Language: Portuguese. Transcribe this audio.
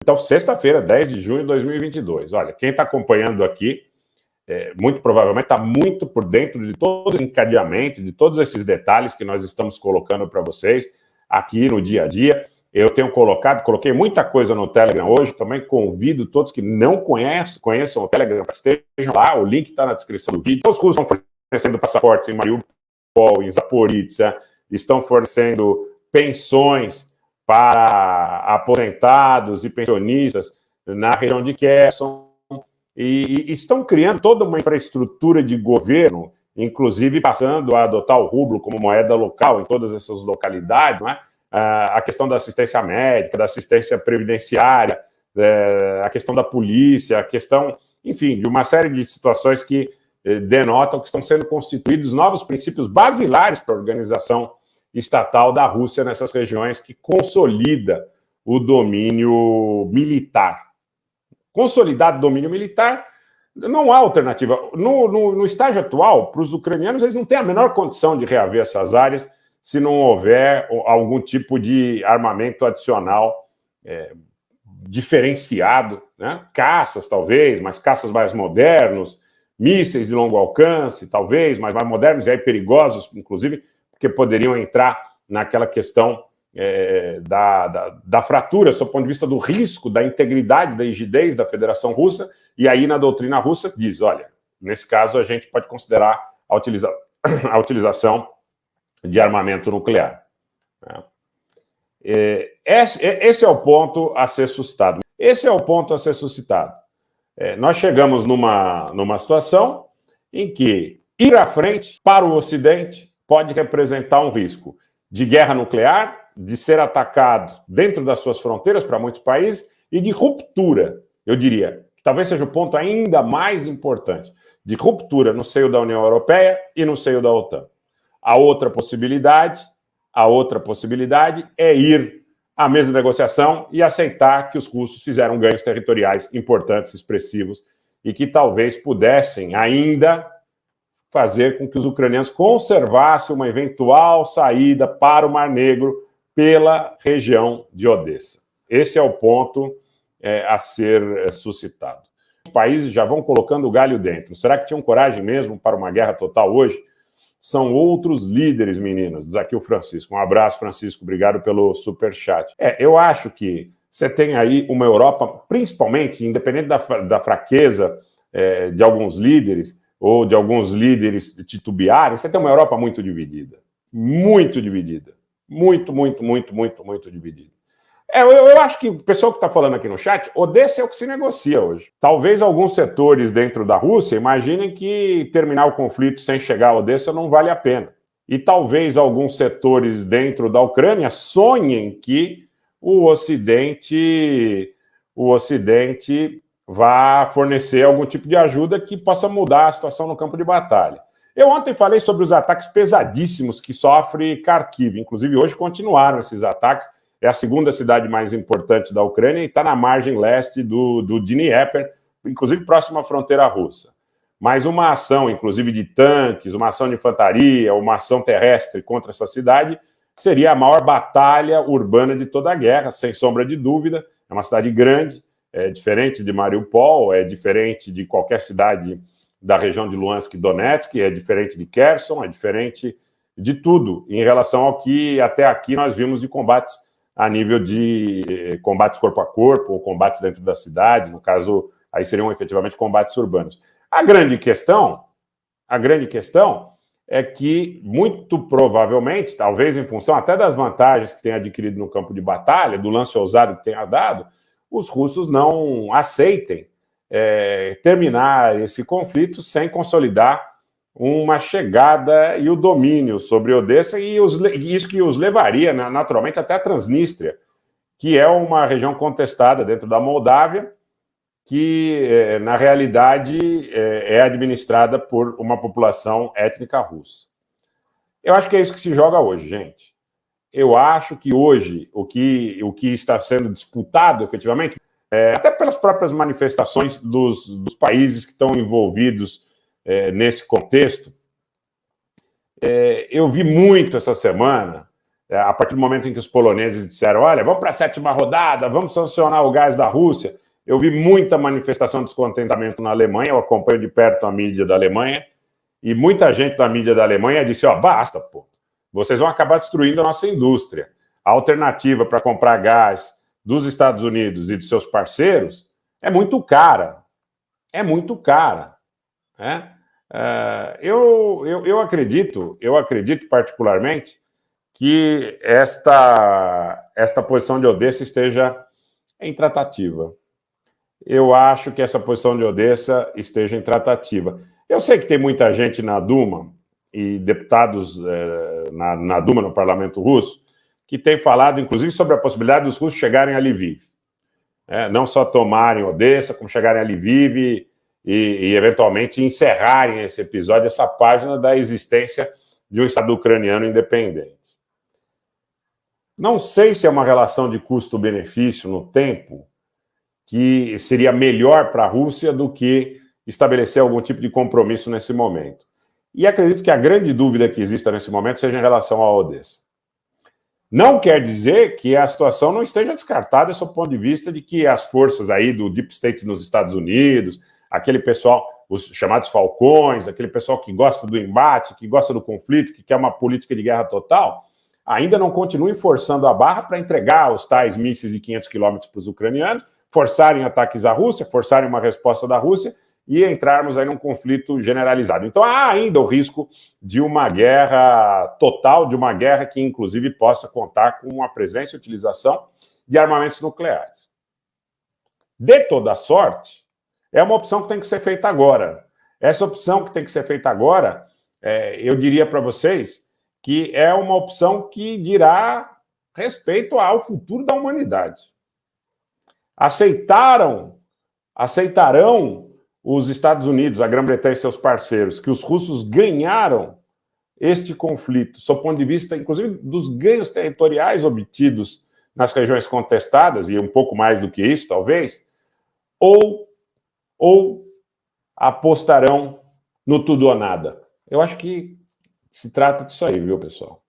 Então, sexta-feira, 10 de junho de 2022. Olha, quem está acompanhando aqui, muito provavelmente está muito por dentro de todo esse encadeamento, de todos esses detalhes que nós estamos colocando para vocês aqui no dia a dia. Eu tenho coloquei muita coisa no Telegram hoje, também convido todos que não conheçam o Telegram, para que estejam lá, o link está na descrição do vídeo. Os russos estão fornecendo passaportes em Mariupol, em Zaporizhzhia, estão fornecendo pensões para aposentados e pensionistas na região de Kherson, e estão criando toda uma infraestrutura de governo, inclusive passando a adotar o rublo como moeda local em todas essas localidades, não é? A questão da assistência médica, da assistência previdenciária, a questão da polícia, a questão, enfim, de uma série de situações que denotam que estão sendo constituídos novos princípios basilares para a organização estatal da Rússia nessas regiões, que consolida o domínio militar. Consolidado o domínio militar, não há alternativa. No estágio atual, para os ucranianos, eles não têm a menor condição de reaver essas áreas se não houver algum tipo de armamento adicional diferenciado, né? Caças, talvez, mas caças mais modernos, mísseis de longo alcance, talvez, mas mais modernos e aí perigosos, inclusive, porque poderiam entrar naquela questão da fratura, sob o ponto de vista do risco, da integridade, da rigidez da Federação Russa, e aí na doutrina russa diz, olha, nesse caso a gente pode considerar a utilização de armamento nuclear. Esse é o ponto a ser suscitado. Esse é o ponto a ser suscitado. Nós chegamos numa situação em que ir à frente para o Ocidente pode representar um risco de guerra nuclear, de ser atacado dentro das suas fronteiras para muitos países e de ruptura, eu diria, que talvez seja o ponto ainda mais importante, de ruptura no seio da União Europeia e no seio da OTAN. A outra possibilidade é ir à mesa de negociação e aceitar que os russos fizeram ganhos territoriais importantes, expressivos, e que talvez pudessem ainda fazer com que os ucranianos conservassem uma eventual saída para o Mar Negro pela região de Odessa. Esse é o ponto a ser suscitado. Os países já vão colocando o galho dentro. Será que tinham coragem mesmo para uma guerra total hoje? São outros líderes, meninos. Diz aqui o Francisco. Um abraço, Francisco. Obrigado pelo superchat. Eu acho que você tem aí uma Europa, principalmente, independente da fraqueza de alguns líderes, ou de alguns líderes titubearem, você tem uma Europa muito dividida. Muito dividida. Muito dividida. Eu acho que o pessoal que está falando aqui no chat, Odessa é o que se negocia hoje. Talvez alguns setores dentro da Rússia imaginem que terminar o conflito sem chegar a Odessa não vale a pena. E talvez alguns setores dentro da Ucrânia sonhem que o Ocidente vá fornecer algum tipo de ajuda que possa mudar a situação no campo de batalha. Eu ontem falei sobre os ataques pesadíssimos que sofre Kharkiv. Inclusive, hoje continuaram esses ataques. É a segunda cidade mais importante da Ucrânia e está na margem leste do Dnieper, inclusive próximo à fronteira russa. Mas uma ação, inclusive de tanques, uma ação de infantaria, uma ação terrestre contra essa cidade, seria a maior batalha urbana de toda a guerra, sem sombra de dúvida. É uma cidade grande, é diferente de Mariupol, é diferente de qualquer cidade da região de Luhansk e Donetsk, é diferente de Kherson, é diferente de tudo em relação ao que até aqui nós vimos de combates a nível de combates corpo a corpo, ou combates dentro das cidades, no caso, aí seriam efetivamente combates urbanos. A grande questão é que, muito provavelmente, talvez em função até das vantagens que tem adquirido no campo de batalha, do lance ousado que tenha dado, os russos não aceitem terminar esse conflito sem consolidar uma chegada e o domínio sobre Odessa, e isso que os levaria, naturalmente, até a Transnistria, que é uma região contestada dentro da Moldávia, que, na realidade, é administrada por uma população étnica russa. Eu acho que é isso que se joga hoje, gente. Eu acho que hoje o que está sendo disputado, efetivamente, até pelas próprias manifestações dos países que estão envolvidos nesse contexto, eu vi muito essa semana a partir do momento em que os poloneses disseram, olha, vamos para a 7ª rodada, vamos sancionar o gás da Rússia, eu vi muita manifestação de descontentamento na Alemanha, eu acompanho de perto a mídia da Alemanha, e muita gente da mídia da Alemanha disse, basta, pô, vocês vão acabar destruindo a nossa indústria. A alternativa para comprar gás dos Estados Unidos e dos seus parceiros é muito cara. É muito cara. Né? Eu acredito particularmente que esta posição de Odessa esteja em tratativa. Eu acho que essa posição de Odessa esteja em tratativa. Eu sei que tem muita gente na Duma e deputados na Duma, no parlamento russo, que tem falado, inclusive, sobre a possibilidade dos russos chegarem a Lviv. Não só tomarem Odessa, como chegarem a Lviv e eventualmente, encerrarem esse episódio, essa página da existência de um Estado ucraniano independente. Não sei se é uma relação de custo-benefício no tempo que seria melhor para a Rússia do que estabelecer algum tipo de compromisso nesse momento. E acredito que a grande dúvida que exista nesse momento seja em relação a Odessa. Não quer dizer que a situação não esteja descartada sob o ponto de vista de que as forças aí do Deep State nos Estados Unidos, aquele pessoal, os chamados falcões, aquele pessoal que gosta do embate, que gosta do conflito, que quer uma política de guerra total, ainda não continuem forçando a barra para entregar os tais mísseis de 500 quilômetros para os ucranianos, forçarem ataques à Rússia, forçarem uma resposta da Rússia e entrarmos aí num conflito generalizado. Então há ainda o risco de uma guerra total, de uma guerra que inclusive possa contar com a presença e utilização de armamentos nucleares. De toda sorte, é uma opção que tem que ser feita agora. Essa opção que tem que ser feita agora, eu diria para vocês que é uma opção que dirá respeito ao futuro da humanidade. Aceitarão os Estados Unidos, a Grã-Bretanha e seus parceiros, que os russos ganharam este conflito, sob o ponto de vista, inclusive, dos ganhos territoriais obtidos nas regiões contestadas, e um pouco mais do que isso, talvez, ou apostarão no tudo ou nada. Eu acho que se trata disso aí, viu, pessoal?